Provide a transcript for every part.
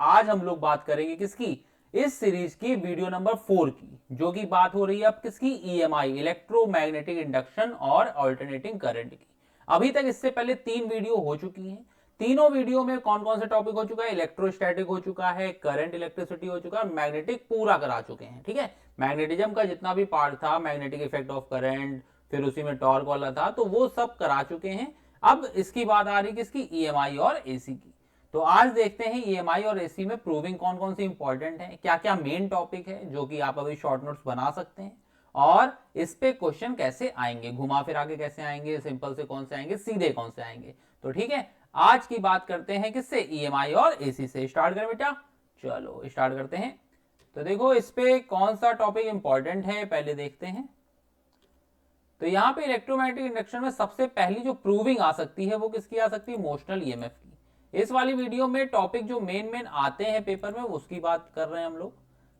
आज हम लोग बात करेंगे किसकी, इस सीरीज की वीडियो नंबर 4 की, जो की बात हो रही है अब किसकी, ईएमआई, इलेक्ट्रोमैग्नेटिक इंडक्शन और अल्टरनेटिंग करंट की। अभी तक इससे पहले 3 वीडियो हो चुकी हैं। तीनों वीडियो में कौन कौन से टॉपिक हो चुका है, इलेक्ट्रोस्टैटिक हो चुका है, करंट इलेक्ट्रिसिटी हो चुका है, मैग्नेटिक पूरा करा चुके हैं। ठीक है, मैग्नेटिज्म का जितना भी पार्ट था, मैग्नेटिक इफेक्ट ऑफ करंट, फिर उसी में टॉर्क वाला था, तो वो सब करा चुके हैं। अब इसकी बात आ रही किसकी, ईएमआई और एसी की। तो आज देखते हैं ईएमआई और एसी में प्रूविंग कौन कौन सी इंपॉर्टेंट है, क्या क्या मेन टॉपिक है जो कि आप अभी शॉर्ट नोट्स बना सकते हैं, और इस पे क्वेश्चन कैसे आएंगे, घुमा फिरा के कैसे आएंगे, सिंपल से कौन से आएंगे, सीधे कौन से आएंगे। तो ठीक है, आज की बात करते हैं किससे, ईएमआई और एसी से। स्टार्ट करें बेटा, चलो स्टार्ट करते हैं। तो देखो इस पे कौन सा टॉपिक इंपॉर्टेंट है पहले देखते हैं। तो यहां पे इलेक्ट्रोमैग्नेटिक इंडक्शन में सबसे पहली जो प्रूविंग आ सकती है वो किसकी आ सकती है, मोशनल ईएमएफ की। इस वाली वीडियो में टॉपिक जो मेन आते हैं पेपर में उसकी बात कर रहे हैं हम लोग।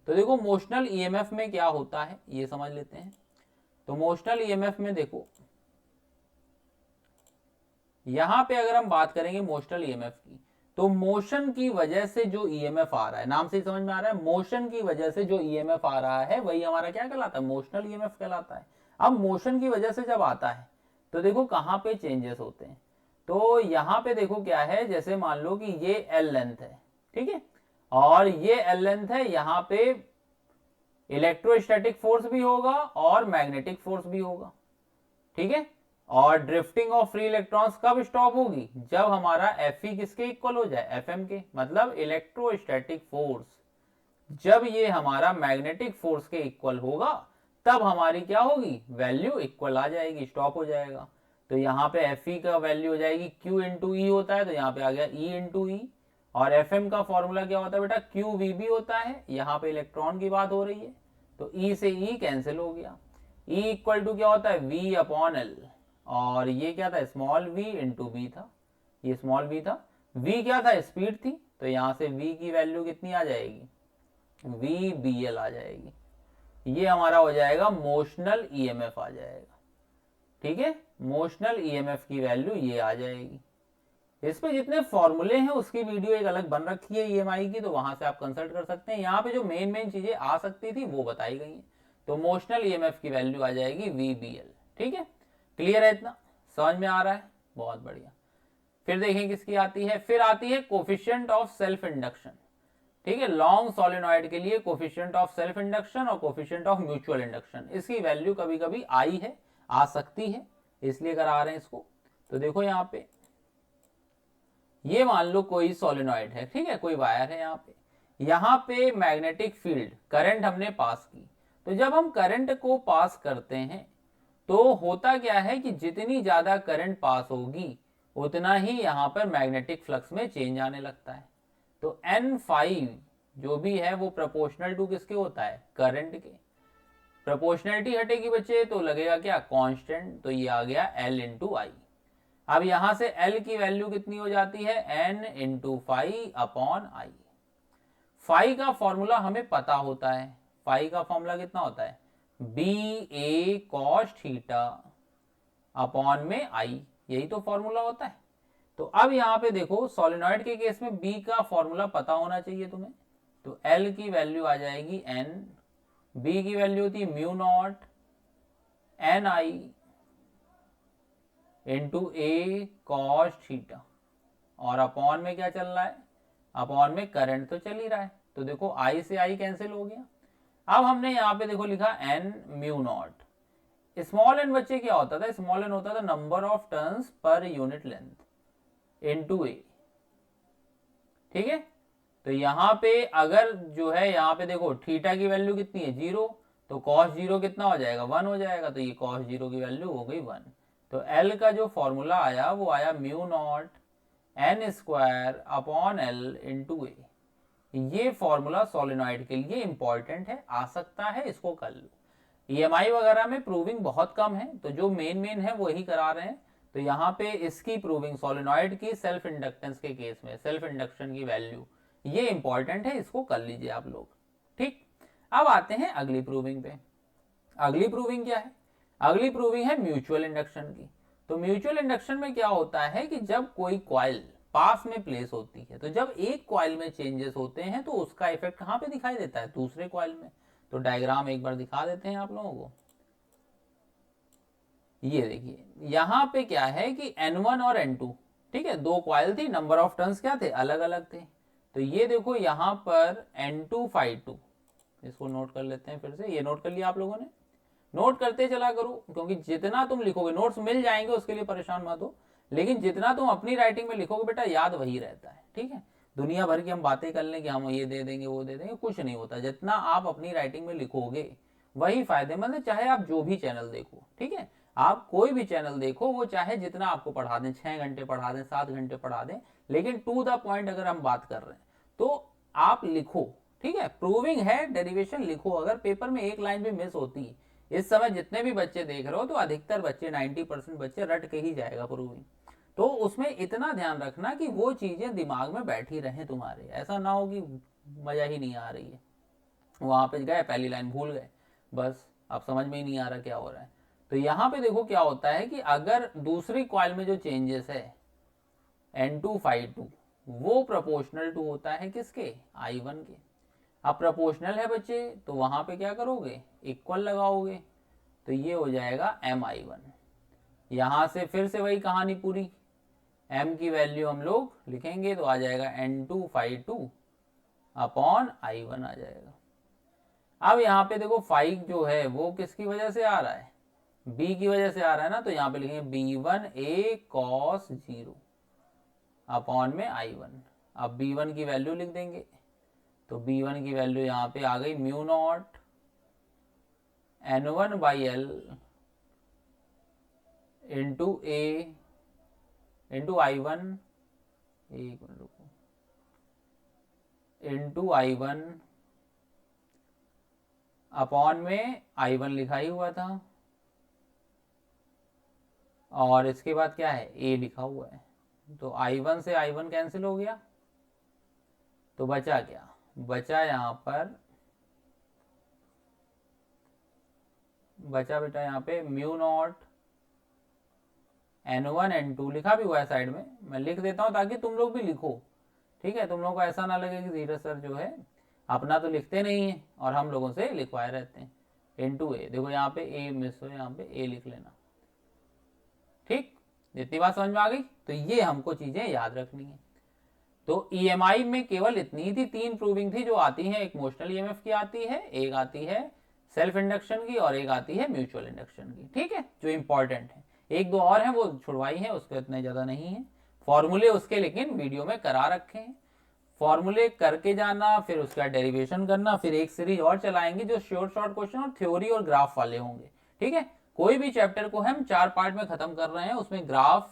तो देखो मोशनल ईएमएफ में क्या होता है ये समझ लेते हैं। तो मोशनल ईएमएफ में देखो, यहां पे अगर हम बात करेंगे मोशनल ईएमएफ की, तो मोशन की वजह से जो ईएमएफ आ रहा है, नाम से ही समझ में आ रहा है, मोशन की वजह से जो ईएमएफ आ रहा है वही हमारा क्या कहलाता है, मोशनल ईएमएफ कहलाता है। अब मोशन की वजह से जब आता है तो देखो कहां पे चेंजेस होते हैं। तो यहां पे देखो क्या है, जैसे मान लो कि ये एल लेंथ है, ठीक है, और ये एल लेंथ है, यहां पे इलेक्ट्रोस्टैटिक फोर्स भी होगा और मैग्नेटिक फोर्स भी होगा। ठीक है, और ड्रिफ्टिंग ऑफ फ्री इलेक्ट्रॉन्स कब स्टॉप होगी, जब हमारा एफ किसके इक्वल हो जाए, एफ एम के, मतलब इलेक्ट्रोस्टैटिक फोर्स जब ये हमारा मैग्नेटिक फोर्स के इक्वल होगा तब हमारी क्या होगी, वैल्यू इक्वल आ जाएगी, स्टॉप हो जाएगा। तो यहाँ पे एफ का वैल्यू हो जाएगी Q इंटू ई होता है, तो यहाँ पे आ गया E इंटू ई। और एफ एम का फॉर्मूला क्या होता है बेटा, क्यू वी बी होता है, यहाँ पे इलेक्ट्रॉन की बात हो रही है, तो E से E कैंसिल हो गया। E इक्वल टू क्या होता है, V अपॉन एल, और ये क्या था, स्मॉल v इंटू बी था, ये स्मॉल v था, v क्या था, स्पीड थी, तो यहां से v की वैल्यू कितनी आ जाएगी, v बी एल आ जाएगी। ये हमारा हो जाएगा मोशनल ईएमएफ आ जाएगा। ठीक है, मोशनल ईएमएफ की वैल्यू ये आ जाएगी। इस पे जितने फॉर्मूले हैं उसकी वीडियो एक अलग बन रखी है ईएमआई की, तो वहां से आप कंसल्ट कर सकते हैं। यहाँ पे जो मेन चीजें आ सकती थी वो बताई गई हैं। तो मोशनल ईएमएफ की वैल्यू आ जाएगी वी बी एल। ठीक है, क्लियर है, इतना समझ में आ रहा है, बहुत बढ़िया। फिर देखें किसकी आती है, फिर आती है कोफिशिएंट ऑफ सेल्फ इंडक्शन। ठीक है, लॉन्ग सोलेनॉइड के लिए कोफिशिएंट ऑफ सेल्फ इंडक्शन और कोफिशिएंट ऑफ म्यूचुअल इंडक्शन, इसकी वैल्यू कभी कभी आई है, आ सकती है, इसलिए करा रहे हैं इसको। तो देखो यहाँ पे ये मान लो कोई सोलेनॉइड है, ठीक है, कोई वायर है, यहाँ पे मैग्नेटिक फील्ड करंट हमने पास की। तो जब हम करंट को पास करते हैं तो होता क्या है कि जितनी ज्यादा करंट पास होगी उतना ही यहां पर मैग्नेटिक फ्लक्स में चेंज आने लगता है। तो N5 जो भी है वो प्रोपोर्शनल टू किसके होता है, करंट के। प्रोपोर्शनलिटी हटेगी बच्चे तो लगेगा क्या, कांस्टेंट, तो ये आ गया L इंटू आई। अब यहां से L की वैल्यू कितनी हो जाती है, N into phi upon I. Phi का फॉर्मूला हमें पता होता है, फाई का फॉर्मूला कितना होता है, बी ए कॉस थीटा अपॉन में आई, यही तो फॉर्मूला होता है। तो अब यहां पे देखो सोलेनॉइड के केस में बी का फॉर्मूला पता होना चाहिए तुम्हें। तो एल की वैल्यू आ जाएगी एन, बी की वैल्यू होती है म्यू नॉट एन आई इंटू ए कॉस थीटा, और अपॉन में क्या चल रहा है, अपॉन में करंट तो चल ही रहा है। तो देखो आई से आई कैंसिल हो गया। अब हमने यहाँ पे देखो लिखा n mu naught, small n बच्चे क्या होता था, स्मॉल एन होता था number of turns per unit length into a. ठीक है, तो यहां पे अगर जो है यहाँ पे देखो थीटा की वैल्यू कितनी है, 0, तो कॉस 0 कितना हो जाएगा, 1 हो जाएगा, तो ये कॉस 0 की वैल्यू हो गई 1। तो एल का जो फॉर्मूला आया वो आया mu naught n square upon l into a. ये फॉर्मूला सोलेनॉइड के लिए इंपॉर्टेंट है, आ सकता है, इसको कर लो। ईएमआई वगैरह में प्रूविंग बहुत कम है, तो जो मेन है वही करा रहे हैं। तो यहाँ पे इसकी प्रूविंग सोलेनॉइड की सेल्फ इंडक्टेंस के केस में सेल्फ इंडक्शन की वैल्यू ये इंपॉर्टेंट है, इसको कर लीजिए आप लोग। ठीक, अब आते हैं अगली प्रूविंग पे। अगली प्रूविंग क्या है, अगली प्रूविंग है म्यूचुअल इंडक्शन की। तो म्यूचुअल इंडक्शन में क्या होता है कि जब कोई कॉइल पास में प्लेस होती है। तो जब एक कॉइल में चेंजेस होते हैं तो उसका इफेक्ट कहाँ पे दिखाई देता है, दूसरे कॉइल में। तो डायग्राम एक बार दिखा देते हैं आप लोगों को। ये देखिए यहाँ पे क्या है कि N1 और N2, ठीक है, दो कॉइल थी, नंबर ऑफ टर्न्स क्या थे, अलग अलग थे। तो ये देखो यहाँ पर N2 Phi2, इसको नोट कर लेते हैं फिर से। ये नोट कर लिया आप लोगों ने, नोट करते चला करो, क्योंकि जितना तुम लिखोगे, नोट्स मिल जाएंगे उसके लिए परेशान मत हो, लेकिन जितना तुम अपनी राइटिंग में लिखोगे बेटा याद वही रहता है, ठीक है। दुनिया भर की हम बातें कर लें कि हम ये दे देंगे वो दे देंगे, कुछ नहीं होता। जितना आप अपनी राइटिंग में लिखोगे वही फायदेमंद है, चाहे आप जो भी चैनल देखो, ठीक है। आप कोई भी चैनल देखो, वो चाहे जितना आपको पढ़ा दें, 6 घंटे पढ़ा दें, 7 घंटे पढ़ा दें, लेकिन टू द पॉइंट अगर हम बात कर रहे हैं तो आप लिखो, ठीक है। प्रूविंग है, डेरिवेशन लिखो। अगर पेपर में एक लाइन भी मिस होती है, इस समय जितने भी बच्चे देख रहे हो तो अधिकतर बच्चे 90% बच्चे रट के ही जाएगा प्रूविंग। तो उसमें इतना ध्यान रखना कि वो चीजें दिमाग में बैठी रहें तुम्हारे, ऐसा ना हो कि मजा ही नहीं आ रही है, वहां पे गए पहली लाइन भूल गए, बस अब समझ में ही नहीं आ रहा क्या हो रहा है। तो यहाँ पे देखो क्या होता है कि अगर दूसरी कॉइल में जो चेंजेस है N2 Phi2, वो प्रोपोर्शनल टू होता है किसके, I1 के। अब प्रोपोर्शनल है बच्चे, तो वहां पे क्या करोगे, इक्वल लगाओगे, तो ये हो जाएगा MI1। यहां से फिर से वही कहानी पूरी, M की वैल्यू हम लोग लिखेंगे तो आ जाएगा N2 Phi2 अपॉन I1 आ जाएगा। अब यहाँ पे देखो फाई जो है वो किसकी वजह से आ रहा है, B की वजह से आ रहा है ना, तो यहाँ पे लिखेंगे B1A cos 0 अपॉन में I1। अब B1 की वैल्यू लिख देंगे, तो B1 की वैल्यू यहाँ पे आ गई mu naught N1/L into A into I1, एक मिनट रुको, इंटू I1 अपॉन में I1 लिखा ही हुआ था, और इसके बाद क्या है, A लिखा हुआ है। तो I1 से I1 कैंसिल हो गया, तो बचा क्या, बचा यहाँ पर, बचा बेटा यहाँ पे म्यू नॉट N1 N2 लिखा भी हुआ है साइड में, मैं लिख देता हूँ ताकि तुम लोग भी लिखो, ठीक है। तुम लोग को ऐसा ना लगे कि धीरज सर जो है अपना तो लिखते नहीं है और हम लोगों से लिखवाए रहते हैं। N2 A, देखो यहाँ पे A मिस हो, यहाँ पे A लिख लेना, ठीक। जितनी बात समझ में आ गई, तो ये हमको चीजें याद रखनी है। तो EMI में केवल इतनी ही थी, 3 प्रूविंग थी जो आती है, एक मोशनल EMF की आती है, एक आती है सेल्फ इंडक्शन की, और एक आती है म्यूचुअल इंडक्शन की, ठीक है, जो इंपॉर्टेंट है। एक दो और हैं वो छुड़वाई हैं, उसके इतने ज्यादा नहीं है फॉर्मूले उसके, लेकिन वीडियो में करा रखे हैं। फॉर्मूले करके जाना, फिर उसका डेरिवेशन करना, फिर एक सीरीज और चलाएंगे जो शॉर्ट शॉर्ट क्वेश्चन और थ्योरी और ग्राफ वाले होंगे, ठीक है। कोई भी चैप्टर को हम 4 पार्ट में खत्म कर रहे हैं, उसमें ग्राफ,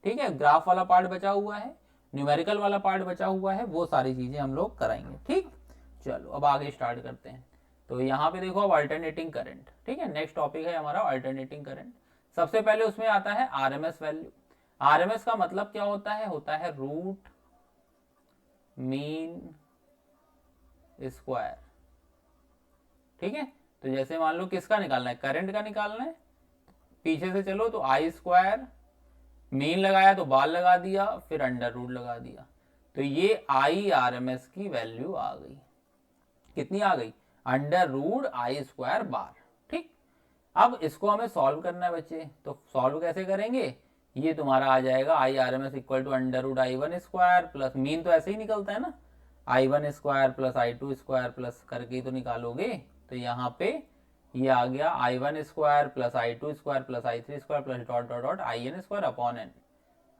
ठीक है, ग्राफ वाला पार्ट बचा हुआ है, न्यूमेरिकल वाला पार्ट बचा हुआ है, वो सारी चीजें हम लोग कराएंगे, ठीक। चलो अब आगे स्टार्ट करते हैं। तो यहाँ पे देखो अब अल्टरनेटिंग करंट, ठीक है, नेक्स्ट टॉपिक है हमारा अल्टरनेटिंग करंट। सबसे पहले उसमें आता है आरएमएस वैल्यू। आरएमएस का मतलब क्या होता है रूट मीन स्क्वायर, ठीक है। तो जैसे मान लो किसका निकालना है, करंट का निकालना है, पीछे से चलो तो आई स्क्वायर, मीन लगाया तो बार लगा दिया, फिर अंडर रूट लगा दिया, तो ये आई आर एम एस की वैल्यू आ गई, कितनी आ गई, under root I square bar, ठीक। अब इसको हमें सॉल्व करना है बच्चे, तो सॉल्व कैसे करेंगे, ये तुम्हारा आ जाएगा I R M S equal to under root I1 square plus, mean तो ऐसे ही निकलता है ना, I1 square plus I2 square plus करके ही तो निकालोगे। तो यहाँ पे ये आ गया I1 square plus I2 square plus I3 square plus dot dot dot IN square upon n।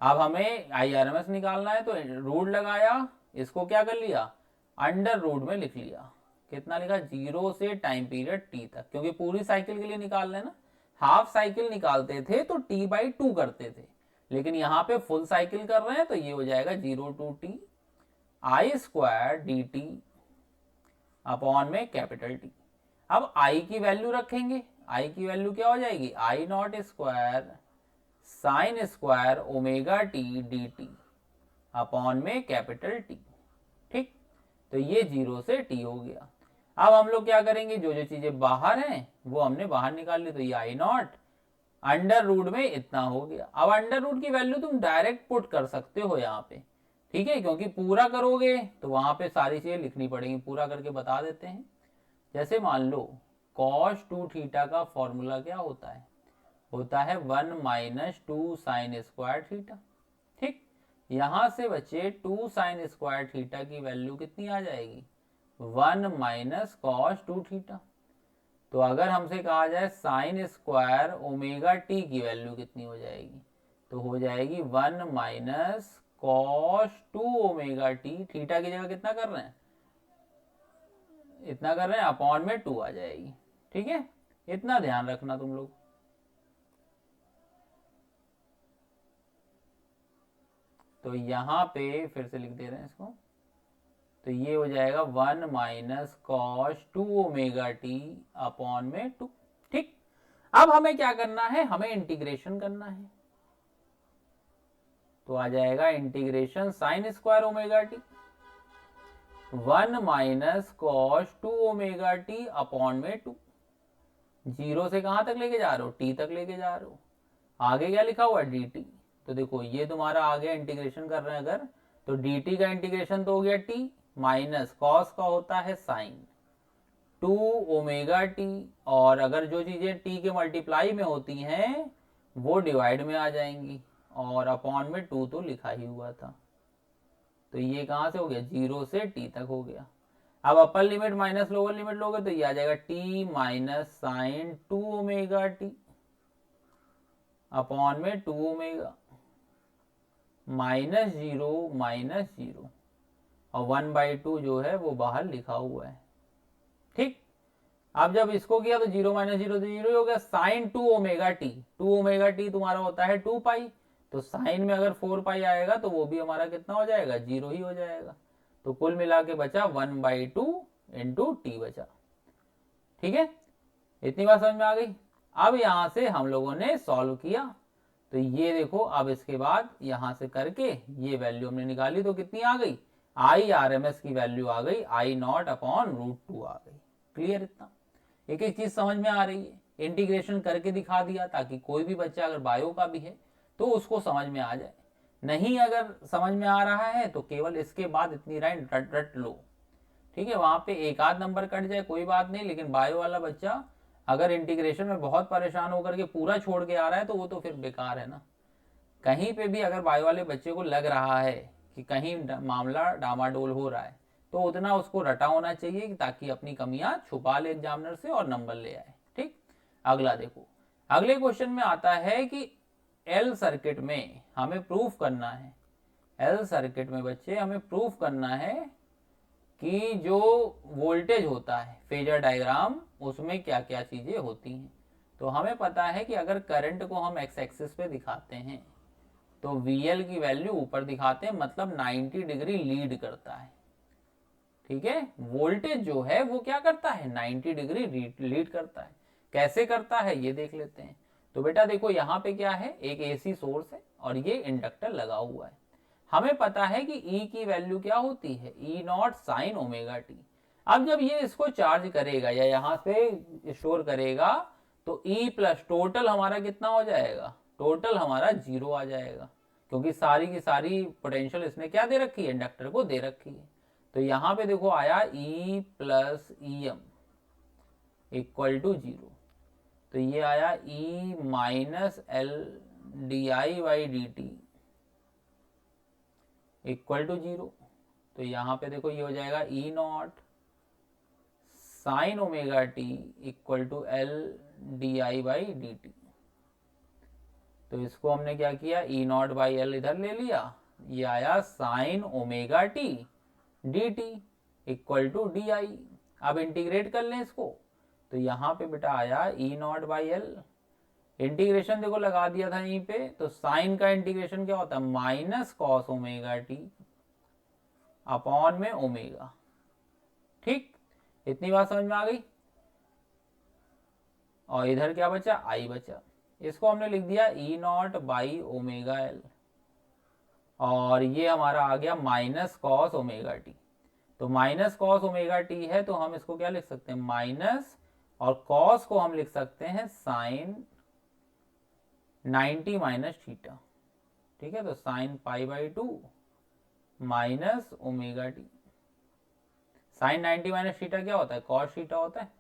अब हमें IRMS निकालना है, तो रूट लगाया, इसको क्या कर लिया, अंडर रूट में लिख लिया, कितना लिखा, 0 से टाइम पीरियड t तक, क्योंकि पूरी साइकिल के लिए निकाल लेना, हाफ साइकिल निकालते थे तो t/2 करते थे, लेकिन यहाँ पे फुल साइकिल कर रहे हैं तो ये हो जाएगा 0 to t I square D t upon में कैपिटल टी। अब आई की वैल्यू रखेंगे, आई की वैल्यू क्या हो जाएगी, I naught square sine square omega t d t upon में कैपिटल टी, ठीक। तो ये 0 से t हो गया। अब हम लोग क्या करेंगे, जो जो चीजें बाहर हैं वो हमने बाहर निकाल ली, तो ये आई नॉट अंडर रूट में इतना हो गया। अब अंडर रूट की वैल्यू तुम डायरेक्ट पुट कर सकते हो यहाँ पे, ठीक है, क्योंकि पूरा करोगे तो वहां पे सारी चीजें लिखनी पड़ेंगी। पूरा करके बता देते हैं। जैसे मान लो cos 2 थीटा का फॉर्मूला क्या होता है, होता है 1 माइनस 2 साइन स्क्वायर थीटा। ठीक, यहां से बच्चे 2 साइन स्क्वायर थीटा की वैल्यू कितनी आ जाएगी, 1 माइनस कॉस 2 थीटा। तो अगर हमसे कहा जाए साइन स्क्वायर ओमेगा टी की वैल्यू कितनी हो जाएगी, तो हो जाएगी 1 minus cos 2 omega T. Theta की जगह कितना कर रहे हैं, इतना कर रहे हैं, अपॉन में 2 आ जाएगी। ठीक है, इतना ध्यान रखना तुम लोग। तो यहां पे फिर से लिख दे रहे हैं इसको, तो ये हो जाएगा 1 minus cos 2 omega T upon में 2। ठीक, अब हमें क्या करना है, हमें इंटीग्रेशन करना है। तो आ जाएगा integration sign square omega T 1 minus cos 2 omega T upon में 2। जीरो से कहां तक लेके जा रहे हो, टी तक लेके जा रहे हो। आगे क्या लिखा हुआ है, डी टी। तो देखो ये तुम्हारा आ गया, इंटीग्रेशन कर रहे हैं अगर, तो डी टी का इंटीग्रेशन तो हो गया टी, माइनस कॉस का होता है साइन 2 ओमेगा टी, और अगर जो चीजें टी के मल्टीप्लाई में होती हैं वो डिवाइड में आ जाएंगी, और अपॉन में 2 तो लिखा ही हुआ था। तो ये कहां से हो गया, जीरो से टी तक हो गया। अब upper limit minus lower limit लोगे तो ये आ जाएगा T minus sine 2 omega T upon में 2 ओमेगा, माइनस जीरो, और 1/2 जो है वो बाहर लिखा हुआ है। ठीक, अब जब इसको किया तो जीरो माइनस जीरो तो जीरो हो गया। Sine 2 omega t, 2 omega t तुम्हारा होता है 2 पाई, तो साइन में अगर 4 पाई आएगा तो वो भी हमारा कितना हो जाएगा, जीरो ही हो जाएगा। तो कुल मिला के बचा 1/2 इंटू टी बचा। ठीक है, इतनी बात समझ में आ गई। अब यहां से हम लोगों ने सॉल्व किया, तो ये देखो, अब इसके बाद यहां से करके ये वैल्यू हमने निकाली तो कितनी आ गई, आई आर एम एस की वैल्यू आ गई, आई नॉट अपॉन रूट 2 आ गई। क्लियर, इतना एक एक चीज समझ में आ रही है। इंटीग्रेशन करके दिखा दिया ताकि कोई भी बच्चा अगर बायो का भी है तो उसको समझ में आ जाए, नहीं अगर समझ में आ रहा है तो केवल इसके बाद इतनी लाइन रट रट लो। ठीक है, वहां पे एक आध नंबर कट जाए कोई बात नहीं, लेकिन बायो वाला बच्चा अगर इंटीग्रेशन में बहुत परेशान होकर के पूरा छोड़ के आ रहा है तो वो तो फिर बेकार है ना। कहीं पे भी अगर बायो वाले बच्चे को लग रहा है कि कहीं मामला डामाडोल हो रहा है तो उतना उसको रटा होना चाहिए ताकि अपनी कमियां छुपा ले एग्जामिनर से और नंबर ले आए। ठीक, अगला देखो, अगले क्वेश्चन में आता है कि एल सर्किट में हमें प्रूफ करना है, एल सर्किट में बच्चे हमें प्रूफ करना है कि जो वोल्टेज होता है फेजर डायग्राम उसमें क्या क्या चीजें होती हैं। तो हमें पता है कि अगर करंट को हम एक्स एक्सिस पे दिखाते हैं तो VL की वैल्यू ऊपर दिखाते हैं, मतलब 90 डिग्री लीड करता है। ठीक है, वोल्टेज जो है वो क्या करता है, 90 डिग्री लीड करता है। कैसे करता है ये देख लेते हैं। तो बेटा देखो यहाँ पे क्या है, एक AC सोर्स है और ये इंडक्टर लगा हुआ है। हमें पता है कि E की वैल्यू क्या होती है, E not sine omega T. अब जब ये इसको चार्ज करेगा या यहाँ से स्टोर करेगा तो E प्लस टोटल हमारा कितना हो जाएगा, टोटल हमारा जीरो आ जाएगा, क्योंकि सारी की सारी पोटेंशियल इसने क्या दे रखी है, इंडक्टर को दे रखी है। तो यहां पे देखो आया E plus EM equal to zero, तो ये आया E minus L d i by d t equal to zero. तो यहां पे देखो ये हो जाएगा E not sine omega t equal to L d i by d t. तो इसको हमने क्या किया, E नॉट बाई एल इधर ले लिया, ये आया sine omega t d t equal to d i. अब इंटीग्रेट कर लें इसको, तो यहाँ पे बेटा आया E not by L, integration देखो लगा दिया था यहीं पे, तो साइन का इंटीग्रेशन क्या होता है, minus cos omega T upon में ओमेगा। ठीक, इतनी बात समझ में आ गई। और इधर क्या बचा, आई बचा, इसको हमने लिख दिया E not by omega L, और ये हमारा आ गया माइनस कॉस ओमेगा टी। तो माइनस कॉस ओमेगा टी है तो हम इसको क्या लिख सकते हैं, माइनस, और कॉस को हम लिख सकते हैं साइन 90 माइनस थीटा, ठीक है। तो sine pi by 2 minus omega t. Sine 90 minus theta क्या होता है? कॉस थीटा होता है।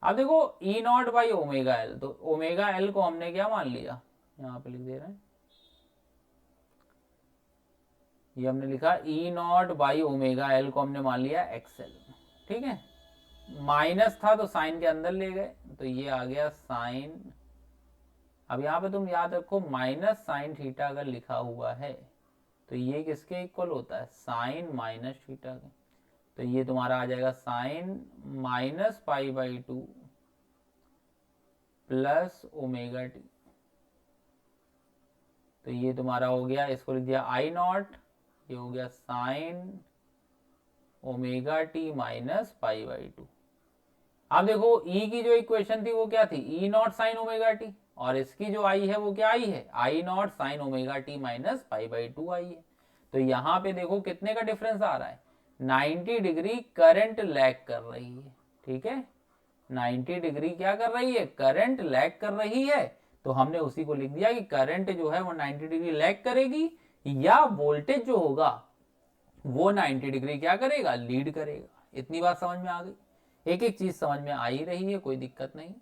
अब देखो e not by omega L, तो ओमेगा एल को हमने क्या मान लिया, यहाँ पे लिख दे रहे हैं, ये हमने लिखा ई नॉट बाई ओमेगा एल को हमने मान लिया एक्सएल, ठीक है। माइनस था तो साइन के अंदर ले गए, तो ये आ गया साइन। अब यहाँ पे तुम याद रखो माइनस साइन थीटा अगर लिखा हुआ है तो ये किसके इक्वल होता है? साइन माइनस थीटा के। तो ये तुम्हारा आ जाएगा sine minus pi by 2 plus omega t. तो ये तुम्हारा हो गया, इसको लिख दिया आई नॉट, ये हो गया sign omega t minus pi by 2। अब देखो ई की जो इक्वेशन थी वो क्या थी? E naught sine omega t, और इसकी जो आई है वो क्या आई है? I naught sine omega t minus pi by 2 I है। तो यहाँ पे देखो कितने का डिफरेंस आ रहा है? 90 डिग्री करंट लैग कर रही है, ठीक है। 90 डिग्री क्या कर रही है? करंट लैग कर रही है। तो हमने उसी को लिख दिया कि करंट जो है वो 90 डिग्री लैग करेगी, या वोल्टेज जो होगा वो 90 डिग्री क्या करेगा? लीड करेगा। इतनी बात समझ में आ गई? एक एक चीज समझ में आ ही रही है, कोई दिक्कत नहीं।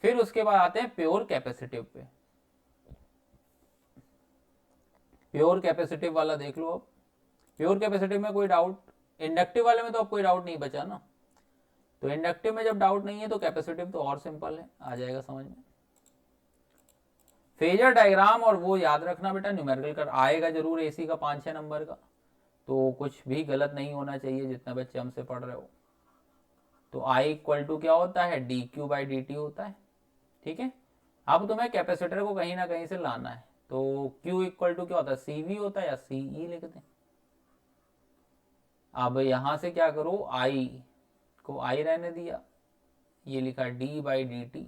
फिर उसके बाद आते हैं प्योर कैपेसिटिव पे। प्योर कैपेसिटिव वाला देख लो। अब प्योर कैपेसिटिव में कोई डाउट? इंडक्टिव वाले में तो अब कोई डाउट नहीं बचा ना। तो इंडक्टिव में जब डाउट नहीं है तो कैपेसिटिव तो और सिंपल है, आ जाएगा समझ में। फेजर डायग्राम और वो याद रखना बेटा, न्यूमेरिकल कर आएगा जरूर एसी का 5-6 नंबर का, तो कुछ भी गलत नहीं होना चाहिए जितने बच्चे हमसे पढ़ रहे हो। तो I इक्वल टू क्या होता है? D Q by d T होता है, ठीक है। अब तुम्हें कैपेसिटर को कहीं ना कहीं से लाना है, तो Q इक्वल टू क्या होता है? CV होता है, या CE लिख दें। अब यहां से क्या करो, I को I रहने दिया, ये लिखा D बाई डी टी,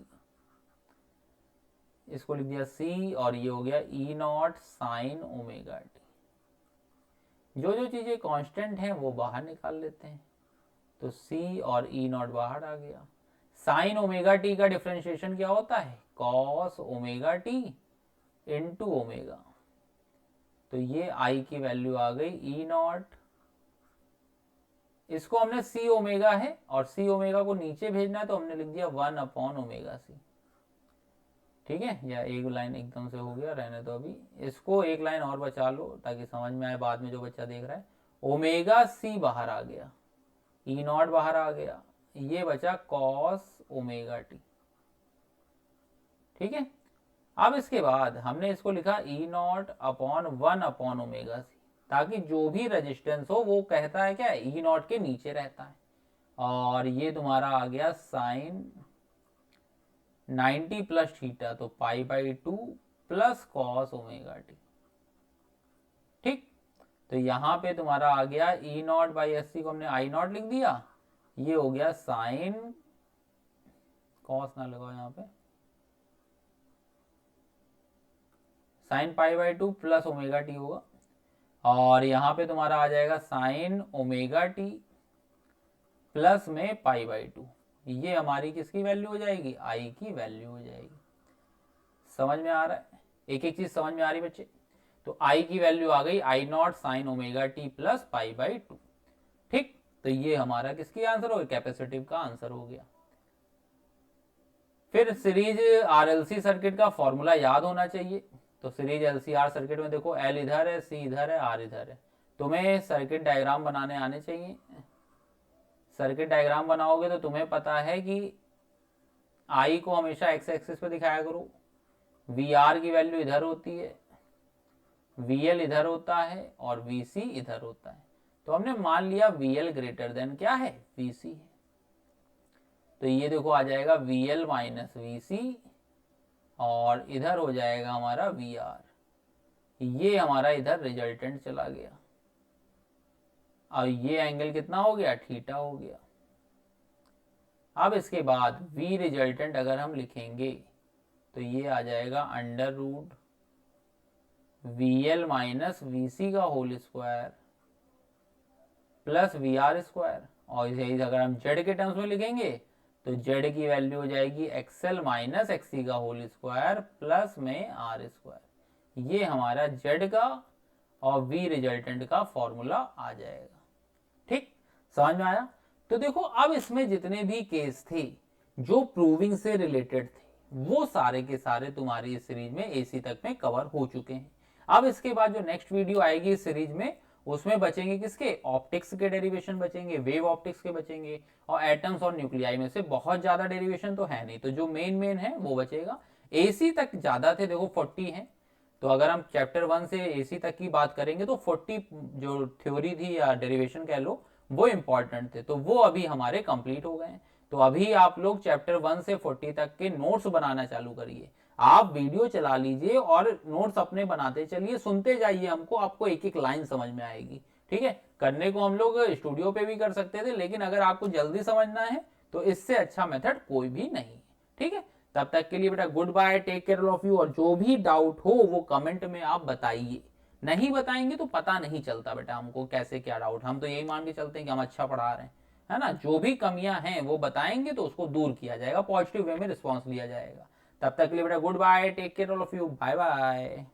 इसको लिख दिया C, और ये हो गया E not sine omega T. जो जो चीजें कांस्टेंट हैं वो बाहर निकाल लेते हैं, तो C और E नॉट बाहर आ गया। साइन ओमेगा टी का डिफरेंशिएशन क्या होता है? Cos omega T into omega. तो ये I की वैल्यू आ गई E नॉट, इसको हमने C ओमेगा है और C ओमेगा को नीचे भेजना है तो हमने लिख दिया 1 अपॉन ओमेगा C, ठीक है। या एक लाइन एकदम से हो गया, रहने दो, अभी इसको एक लाइन और बचा लो ताकि समझ में आए बाद में जो बच्चा देख रहा है। ओमेगा C बाहर आ गया, E नॉट बाहर आ गया, ये बचा कॉस ओमेगा टी, ठीक है। अब इसके बाद हमने इसको लिखा E not upon 1 upon omega c, ताकि जो भी रेजिस्टेंस हो वो कहता है क्या? E नॉट के नीचे रहता है। और ये तुम्हारा आ गया साइन 90 प्लस थीटा, तो pi by 2 plus cos omega t, ठीक। तो यहाँ पे तुम्हारा आ गया E not by s c को हमने I नॉट लिख दिया, ये हो गया साइन, कॉस ना लगाओ यहाँ पे, sign pi by 2 plus omega T होगा, और यहाँ पे तुम्हारा आ जाएगा साइन ओमेगा टी प्लस में पाई बाई 2। ये हमारी किसकी वैल्यू हो जाएगी? आई की वैल्यू हो जाएगी। समझ में आ रहा है? एक एक चीज समझ में आ रही बच्चे? तो आई की वैल्यू आ गई I naught sine omega t plus pi by 2, ठीक। तो ये हमारा किसकी आंसर हो गया? कैपेसिटिव का आंसर हो गया। फिर सीरीज आरएलसी सर्किट का फॉर्मूला याद होना चाहिए। तो सीरीज एलसीआर सर्किट में देखो एल इधर है, सी इधर है, आर इधर है। तुम्हें सर्किट डायग्राम बनाने आने चाहिए। सर्किट डायग्राम बनाओगे तो तुम्हें पता है कि आई को हमेशा एक्स एक्सिस पे दिखाया करो, वी आर की वैल्यू इधर होती है, वी एल इधर होता है, और वी सी इधर होता है। तो हमने मान लिया वी एल ग्रेटर देन क्या है? वी सी है। तो ये देखो आ जाएगा वी एल माइनस वी सी, और इधर हो जाएगा हमारा वी आर। ये हमारा इधर रिजल्टेंट चला गया, और ये एंगल कितना हो गया? थीटा हो गया। अब इसके बाद V रिजल्टेंट अगर हम लिखेंगे तो ये आ जाएगा under root v l minus v c का whole square plus v r square, और यही अगर हम जेड के टर्म्स में लिखेंगे तो z की वैल्यू हो जाएगी एक्सएल माइनस एक्सी का होल स्क्वायर प्लस में आर स्क्वायर। ये हमारा z का और v रिजल्टेंट का फॉर्मूला आ जाएगा। ठीक, समझ में आया? तो देखो अब इसमें जितने भी केस थे जो प्रूविंग से रिलेटेड थे वो सारे के सारे तुम्हारी इस सीरीज में एसी तक में कवर हो चुके हैं। अब इसके बाद जो नेक्स्ट वीडियो आएगी इस सीरीज में उसमें बचेंगे किसके, ऑप्टिक्स के डेरिवेशन बचेंगे, वेव ऑप्टिक्स के बचेंगे, और एटम्स और न्यूक्लियाई में से बहुत ज्यादा डेरिवेशन तो है नहीं, तो जो मेन मेन है वो बचेगा। एसी तक ज्यादा थे, देखो 40 है, तो अगर हम चैप्टर 1 से एसी तक की बात करेंगे तो 40 जो थ्योरी थी या डेरिवेशन कह लो वो इंपॉर्टेंट थे, तो वो अभी हमारे कंप्लीट हो गए हैं। तो अभी आप लोग चैप्टर 1 से 40 तक के नोट्स बनाना चालू करिए। आप वीडियो चला लीजिए और नोट्स अपने बनाते चलिए, सुनते जाइए हमको, आपको एक एक लाइन समझ में आएगी। ठीक है, करने को हम लोग स्टूडियो पे भी कर सकते थे, लेकिन अगर आपको जल्दी समझना है तो इससे अच्छा मेथड कोई भी नहीं है। ठीक है, तब तक के लिए बेटा good bye, take care of you, और जो भी डाउट हो वो कमेंट में आप बताइए। नहीं बताएंगे तो पता नहीं चलता बेटा हमको कैसे क्या डाउट, हम तो यही मान के चलते हैं कि हम अच्छा पढ़ा रहे हैं, है ना। जो भी कमियां हैं वो बताएंगे तो उसको दूर किया जाएगा, पॉजिटिव वे में रिस्पॉन्स लिया जाएगा। तब तक के लिए बेटा good bye, take care all of you, bye bye.